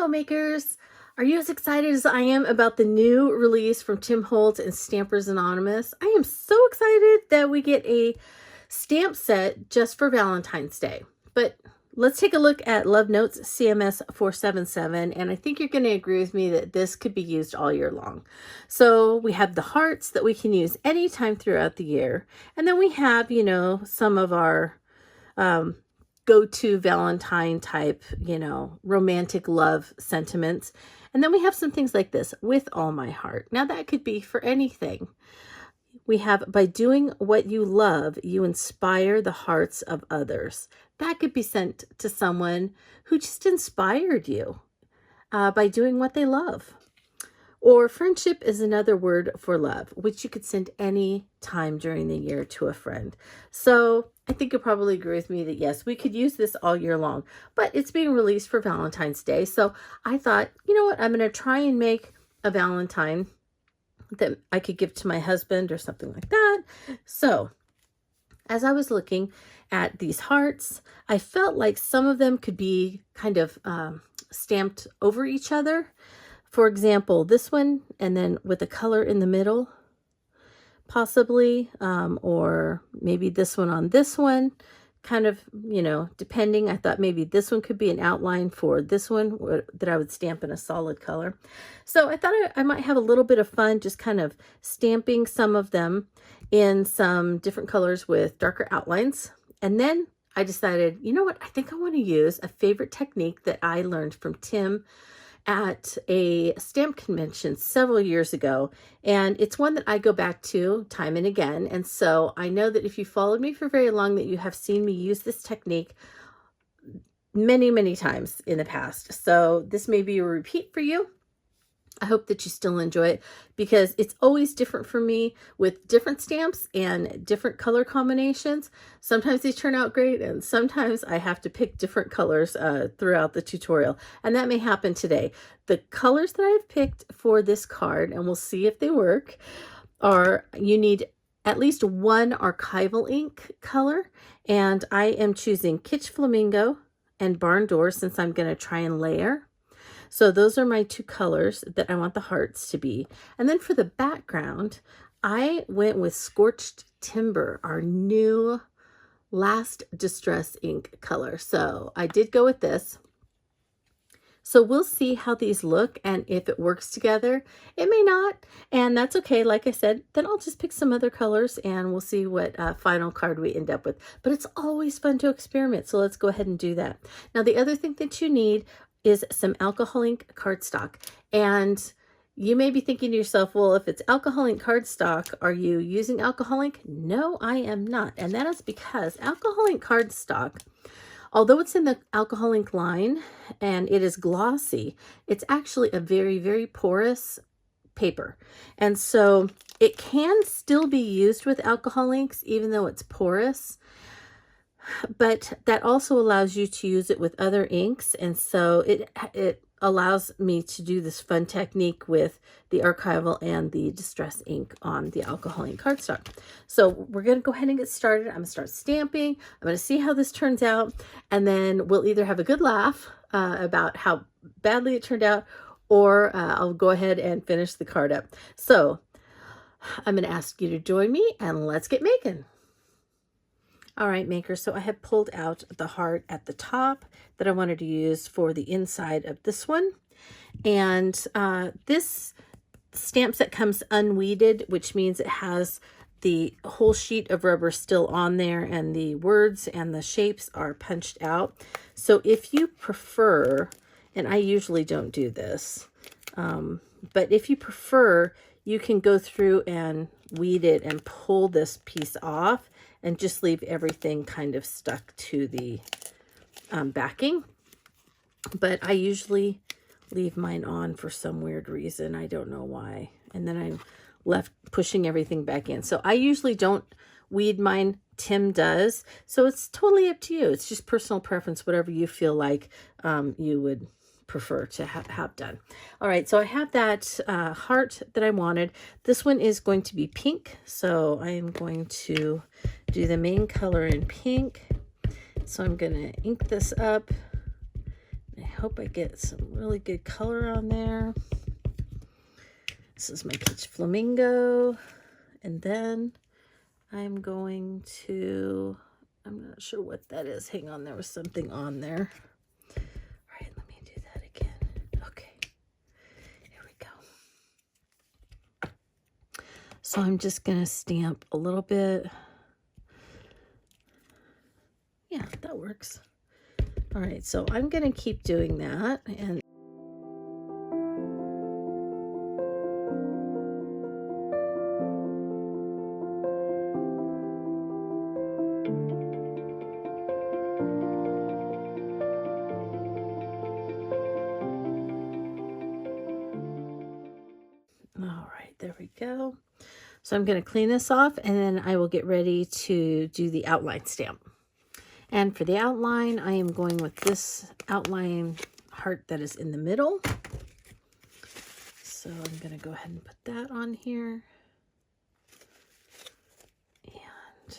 Hello makers! Are you as excited as I am about the new release from Tim Holtz and Stampers Anonymous? I am so excited that we get a stamp set just for Valentine's Day. But let's take a look at Love Notes CMS477, and I think you're going to agree with me that this could be used all year long. So we have the hearts that we can use anytime throughout the year, and then we have, you know, some of our go-to Valentine type, you know, romantic love sentiments. And then we have some things like this, with all my heart. Now that could be for anything. We have, by doing what you love, you inspire the hearts of others. That could be sent to someone who just inspired you by doing what they love. Or friendship is another word for love, which you could send any time during the year to a friend. So I think you'll probably agree with me that yes, we could use this all year long, but it's being released for Valentine's Day. So I thought, you know what, I'm going to try and make a Valentine that I could give to my husband or something like that. So as I was looking at these hearts, I felt like some of them could be kind of stamped over each other. For example, this one, and then with a color in the middle, possibly, or maybe this one on this one, kind of, you know, depending. I thought maybe this one could be an outline for this one that I would stamp in a solid color. So I thought I might have a little bit of fun just kind of stamping some of them in some different colors with darker outlines. And then I decided, you know what, I think I want to use a favorite technique that I learned from Tim at a stamp convention several years ago, and it's one that I go back to time and again. And so I know that if you followed me for very long, that you have seen me use this technique many times in the past. So this may be a repeat for you. I hope that you still enjoy it, because it's always different for me with different stamps and different color combinations. Sometimes they turn out great, and sometimes I have to pick different colors throughout the tutorial, and that may happen today. The colors that I've picked for this card, and we'll see if they work, are you need at least one archival ink color, and I am choosing Kitsch Flamingo and Barn Door since I'm going to try and layer. So those are my two colors that I want the hearts to be. And then for the background, I went with Scorched Timber, our new last distress ink color. So I did go with this. So we'll see how these look and if it works together. It may not, and that's okay. Like I said, then I'll just pick some other colors and we'll see what final card we end up with. But it's always fun to experiment, so let's go ahead and do that. Now the other thing that you need is some alcohol ink cardstock. And you may be thinking to yourself, well, if it's alcohol ink cardstock, are you using alcohol ink? No, I am not. And that is because alcohol ink cardstock, although it's in the alcohol ink line and it is glossy, it's actually a very porous paper. And so it can still be used with alcohol inks, even though it's porous. But that also allows you to use it with other inks, and so it allows me to do this fun technique with the archival and the distress ink on the alcohol ink cardstock. So we're going to go ahead and get started. I'm going to start stamping. I'm going to see how this turns out, and then we'll either have a good laugh about how badly it turned out, or I'll go ahead and finish the card up. So I'm going to ask you to join me, and let's get making. All right, makers, so I have pulled out the heart at the top that I wanted to use for the inside of this one. And this stamp set comes unweeded, which means it has the whole sheet of rubber still on there, and the words and the shapes are punched out. So if you prefer, and I usually don't do this, but if you prefer, you can go through and weed it and pull this piece off and just leave everything kind of stuck to the backing. But I usually leave mine on for some weird reason. I don't know why. And then I'm left pushing everything back in. So I usually don't weed mine. Tim does. So it's totally up to you. It's just personal preference, whatever you feel like you would prefer to have done. All right, so I have that heart that I wanted. This one is going to be pink, so I am going to do the main color in pink. So I'm going to ink this up I hope I get some really good color on there. This is my Kitsch Flamingo. And then I'm going to, I'm not sure what that is. Hang on, there was something on there. All right, let me do that again. Okay, here we go. So I'm just going to stamp a little bit. Yeah, that works. All right, so I'm going to keep doing that. And all right, there we go. So I'm going to clean this off, and then I will get ready to do the outline stamp. And for the outline, I am going with this outline heart that is in the middle. So I'm going to go ahead and put that on here. And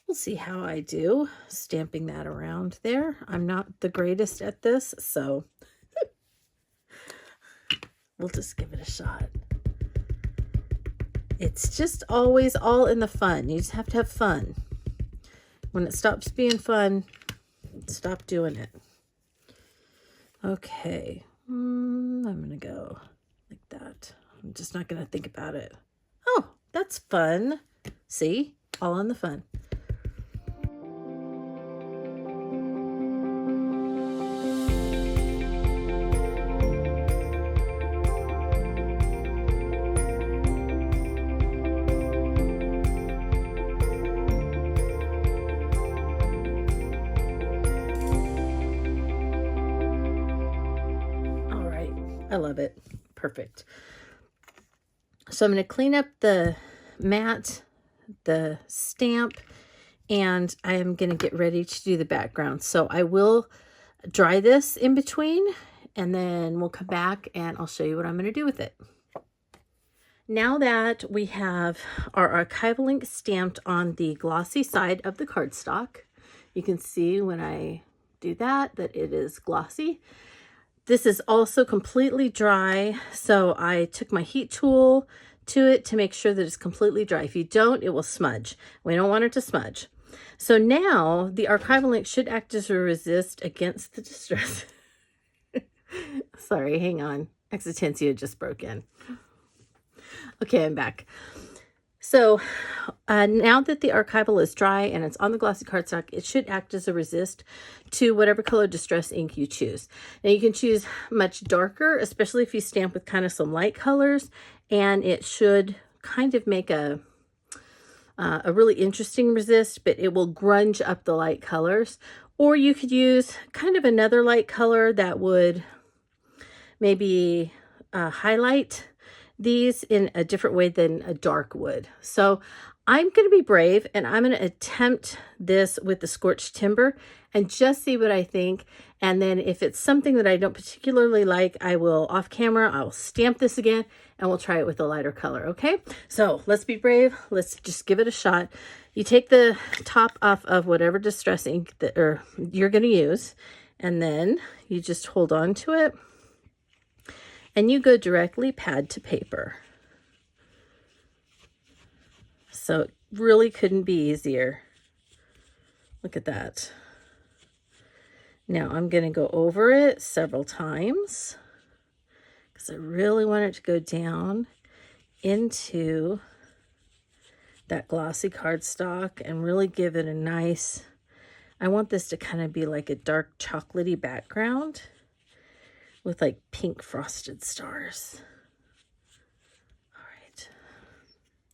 we'll see how I do stamping that around there. I'm not the greatest at this, so we'll just give it a shot. It's just always all in the fun. You just have to have fun. When it stops being fun, stop doing it. Okay, I'm going to go like that. I'm just not going to think about it. Oh, that's fun. See? All in the fun. I love it. Perfect. So I'm going to clean up the mat, the stamp, and I am going to get ready to do the background. So I will dry this in between, and then we'll come back and I'll show you what I'm going to do with it. Now that we have our archival ink stamped on the glossy side of the cardstock, you can see when I do that it is glossy. This is also completely dry, so I took my heat tool to it to make sure that it's completely dry. If you don't, it will smudge. We don't want it to smudge. So now the archival ink should act as a resist against the distress. Sorry, hang on. Exitensia just broke in. Okay, I'm back. So now that the archival is dry and it's on the glossy cardstock, it should act as a resist to whatever color distress ink you choose. Now you can choose much darker, especially if you stamp with kind of some light colors, and it should kind of make a really interesting resist, but it will grunge up the light colors. Or you could use kind of another light color that would maybe highlight these in a different way than a dark would. So I'm going to be brave and I'm going to attempt this with the Scorched Timber and just see what I think. And then if it's something that I don't particularly like, I will off camera, I'll stamp this again and we'll try it with a lighter color. Okay, so let's be brave. Let's just give it a shot. You take the top off of whatever distress ink that you're going to use, and then you just hold on to it. And you go directly pad to paper. So it really couldn't be easier. Look at that. Now I'm going to go over it several times because I really want it to go down into that glossy cardstock and really give it a nice, I want this to kind of be like a dark chocolatey background with like pink frosted stars. All right,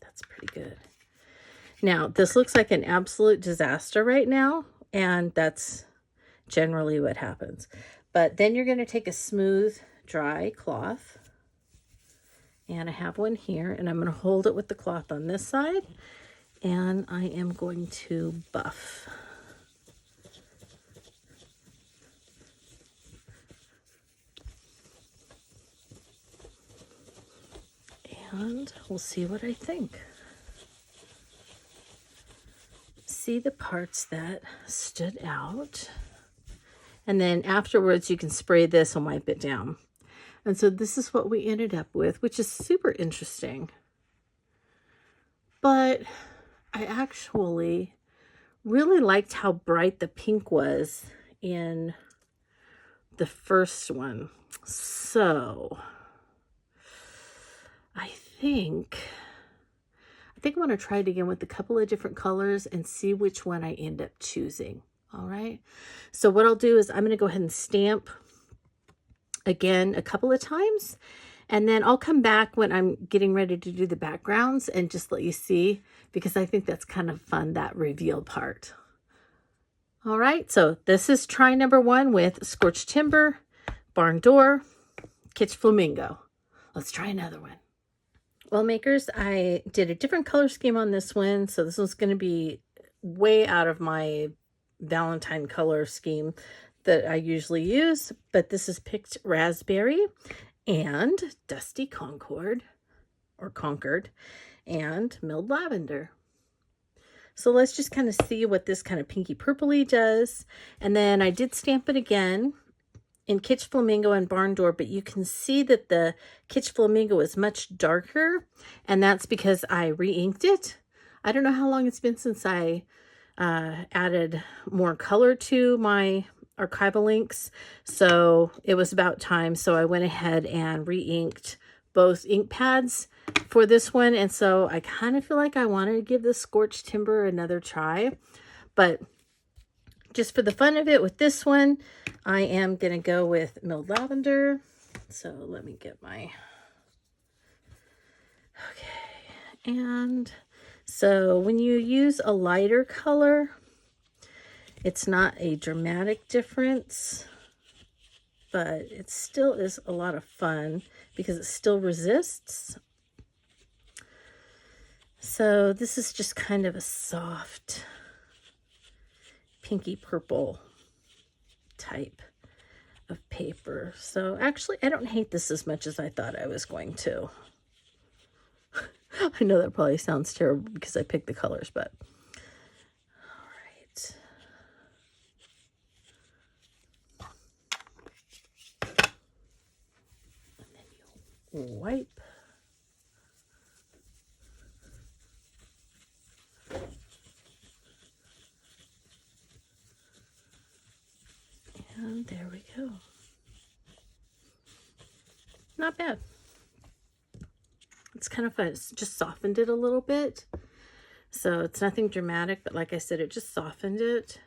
that's pretty good. Now, this looks like an absolute disaster right now, and that's generally what happens. But then you're going to take a smooth, dry cloth, and I have one here, and I'm going to hold it with the cloth on this side, and I am going to buff. And we'll see what I think. See the parts that stood out. And then afterwards, you can spray this and wipe it down. And so this is what we ended up with, which is super interesting. But I actually really liked how bright the pink was in the first one. So I think I want to try it again with a couple of different colors and see which one I end up choosing. All right. So what I'll do is I'm going to go ahead and stamp again a couple of times, and then I'll come back when I'm getting ready to do the backgrounds and just let you see, because I think that's kind of fun, that reveal part. All right, so this is try number 1 with Scorched Timber, Barn Door, Kitsch Flamingo. Let's try another one. Well, makers, I did a different color scheme on this one, so this one's going to be way out of my Valentine color scheme that I usually use, but this is Picked Raspberry and Dusty Concord, or Concord, and Milled Lavender. So let's just kind of see what this kind of pinky purpley does. And then I did stamp it again in Kitsch Flamingo and Barn Door, but you can see that the Kitsch Flamingo is much darker, and that's because I re-inked it. I don't know how long it's been since I added more color to my archival inks, so it was about time. So I went ahead and re-inked both ink pads for this one, and so I kind of feel like I want to give the Scorched Timber another try, but just for the fun of it with this one, I am going to go with Milled Lavender. So let me get my, okay, and so when you use a lighter color, it's not a dramatic difference, but it still is a lot of fun because it still resists. So this is just kind of a soft pinky purple type of paper. So actually, I don't hate this as much as I thought I was going to. I know that probably sounds terrible because I picked the colors, but all right. And then you wipe. And there we go. Not bad. It's kind of fun. It's just softened it a little bit. So it's nothing dramatic, but like I said, it just softened it.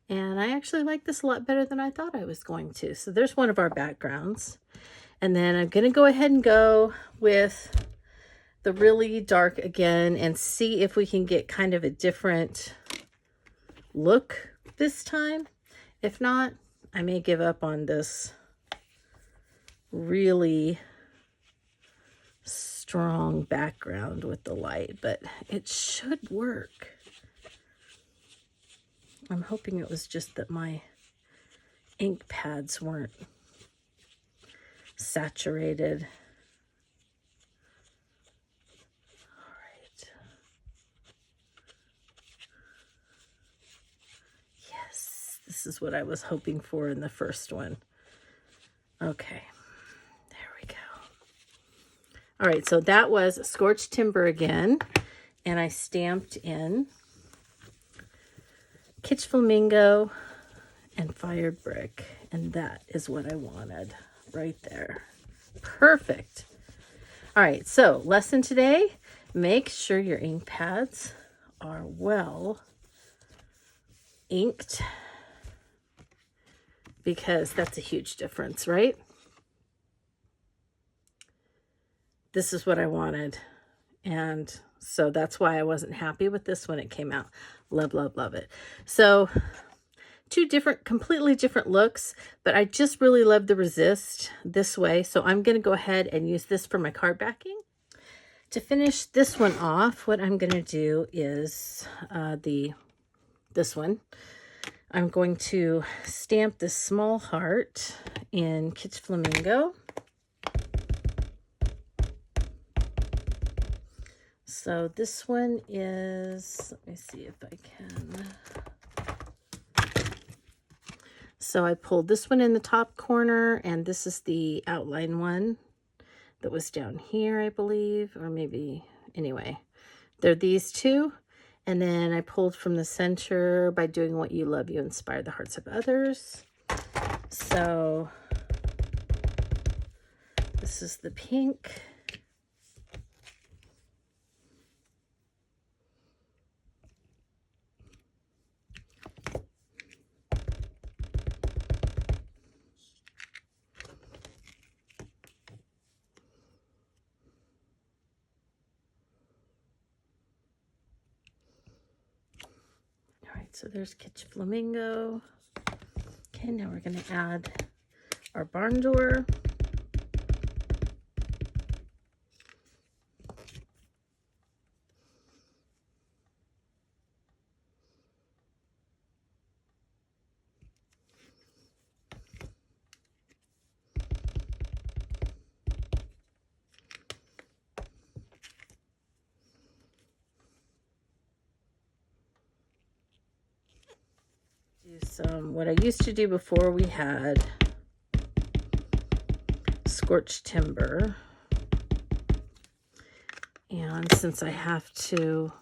And I actually like this a lot better than I thought I was going to. So there's one of our backgrounds. And then I'm going to go ahead and go with the really dark again and see if we can get kind of a different look this time. If not, I may give up on this really strong background with the light, but it should work. I'm hoping it was just that my ink pads weren't saturated. All right. Yes, this is what I was hoping for in the first one. Okay, there we go. All right, so that was Scorched Timber again, and I stamped in Kitsch Flamingo and Fired Brick, and that is what I wanted right there. Perfect. All right, so lesson today, make sure your ink pads are well inked, because that's a huge difference, right? This is what I wanted, and so that's why I wasn't happy with this when it came out. Love, love, love it. So two different, completely different looks, but I just really love the Resist this way. So I'm going to go ahead and use this for my card backing. To finish this one off, what I'm going to do is this one. I'm going to stamp this small heart in Kitsch Flamingo. So this one is, let me see if I can. So I pulled this one in the top corner, and this is the outline one that was down here, I believe, or maybe, anyway, they're these two. And then I pulled from the center by doing what you love, you inspire the hearts of others. So this is the pink. So there's Kitsch Flamingo. Okay, now we're going to add our barn door. Do some, what I used to do before we had scorched timber. And since I have to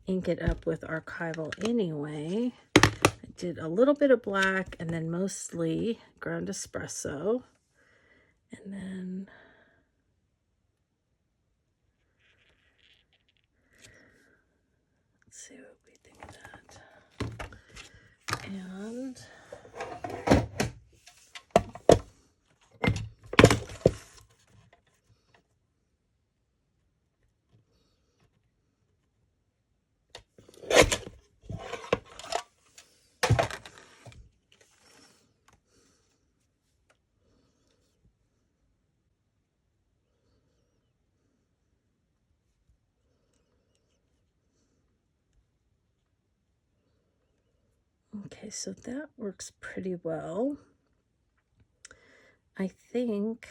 ink it up with Archival anyway, I did a little bit of black and then mostly ground espresso. And then let's see what we think of that. And okay, so that works pretty well. I think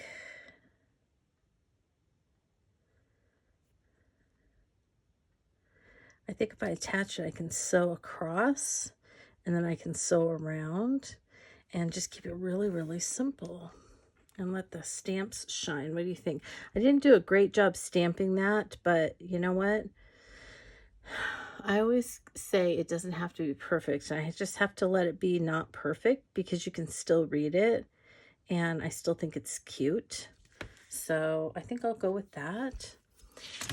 if I attach it, I can sew across, and then I can sew around and just keep it really, really simple and let the stamps shine. What do you think? I didn't do a great job stamping that, but you know what? I always say it doesn't have to be perfect. I just have to let it be not perfect because you can still read it, and I still think it's cute. So I think I'll go with that.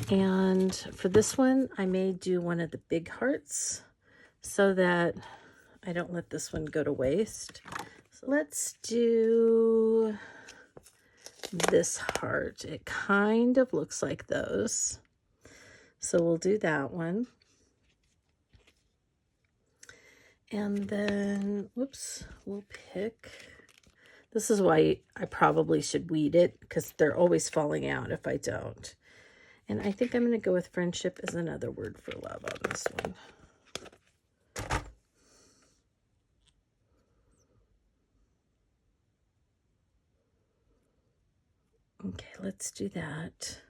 And for this one, I may do one of the big hearts so that I don't let this one go to waste. So let's do this heart. It kind of looks like those. So we'll do that one. And then, whoops, we'll pick. This is why I probably should weed it, because they're always falling out if I don't. And I think I'm going to go with friendship as another word for love on this one. Okay, let's do that.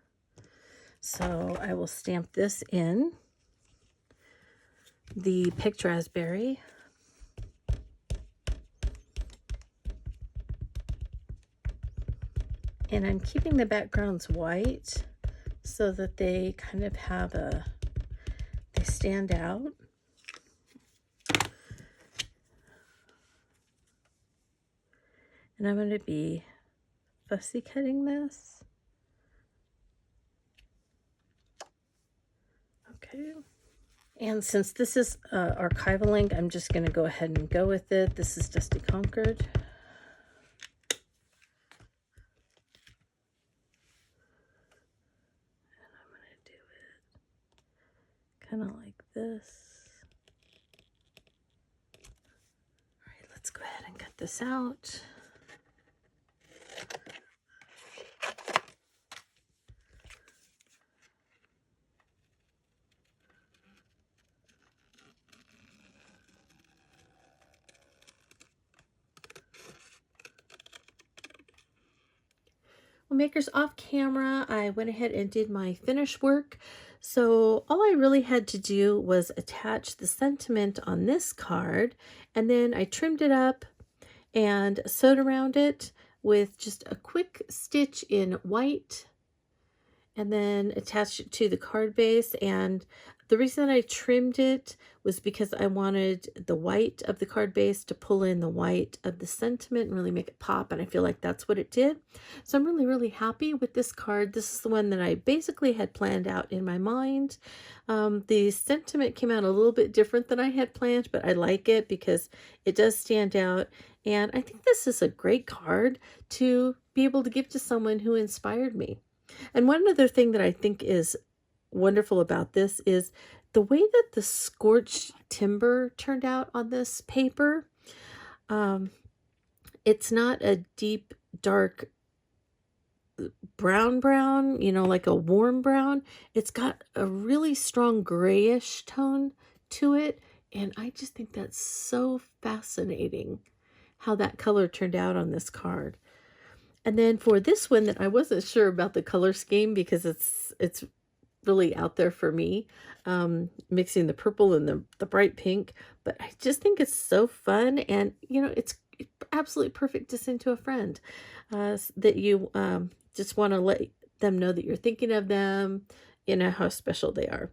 So I will stamp this in the picked raspberry. And I'm keeping the backgrounds white so that they kind of have they stand out. And I'm going to be fussy cutting this. Okay. And since this is Archival ink, I'm just going to go ahead and go with it. This is Dusty Concord. Kind of like this. All right, let's go ahead and cut this out. Well, makers off camera, I went ahead and did my finish work. So all I really had to do was attach the sentiment on this card, and then I trimmed it up and sewed around it with just a quick stitch in white, and then attached it to the card base. And the reason that I trimmed it was because I wanted the white of the card base to pull in the white of the sentiment and really make it pop, and I feel like that's what it did. So I'm really, really happy with this card. This is the one that I basically had planned out in my mind. The sentiment came out a little bit different than I had planned, but I like it because it does stand out, and I think this is a great card to be able to give to someone who inspired me. And one other thing that I think is wonderful about this is the way that the scorched timber turned out on this paper. It's not a deep, dark brown, you know, like a warm brown. It's got a really strong grayish tone to it. And I just think that's so fascinating how that color turned out on this card. And then for this one, that I wasn't sure about the color scheme because it's really out there for me, mixing the purple and the bright pink, but I just think it's so fun, and you know, it's absolutely perfect to send to a friend, that you just want to let them know that you're thinking of them, you know, how special they are.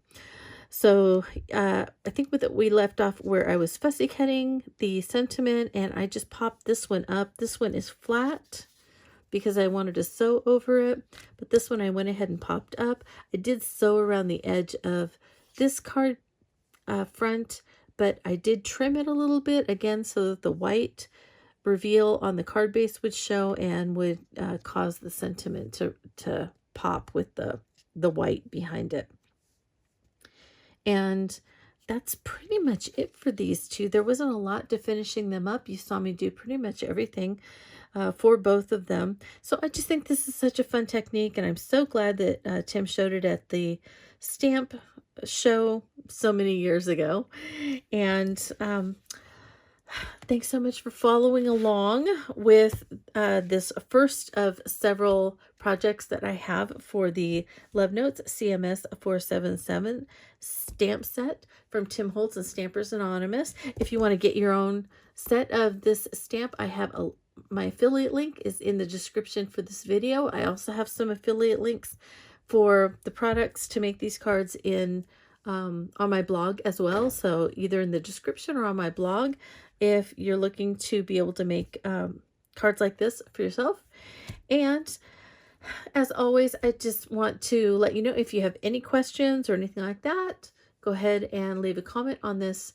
So I think we left off where I was fussy cutting the sentiment, and I just popped this one up. This one is flat because I wanted to sew over it, but this one I went ahead and popped up. I did sew around the edge of this card front, but I did trim it a little bit, again, so that the white reveal on the card base would show and would cause the sentiment to pop with the white behind it. And that's pretty much it for these two. There wasn't a lot to finishing them up. You saw me do pretty much everything for both of them. So I just think this is such a fun technique, and I'm so glad that Tim showed it at the stamp show so many years ago. And thanks so much for following along with this first of several projects that I have for the Love Notes CMS477 stamp set from Tim Holtz and Stampers Anonymous. If you want to get your own set of this stamp, I have my affiliate link is in the description for this video. I also have some affiliate links for the products to make these cards in on my blog as well. So either in the description or on my blog, if you're looking to be able to make cards like this for yourself. And as always, I just want to let you know, if you have any questions or anything like that, go ahead and leave a comment on this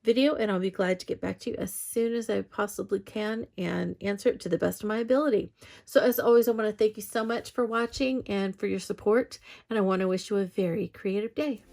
video, and I'll be glad to get back to you as soon as I possibly can and answer it to the best of my ability. So as always, I want to thank you so much for watching and for your support, and I want to wish you a very creative day.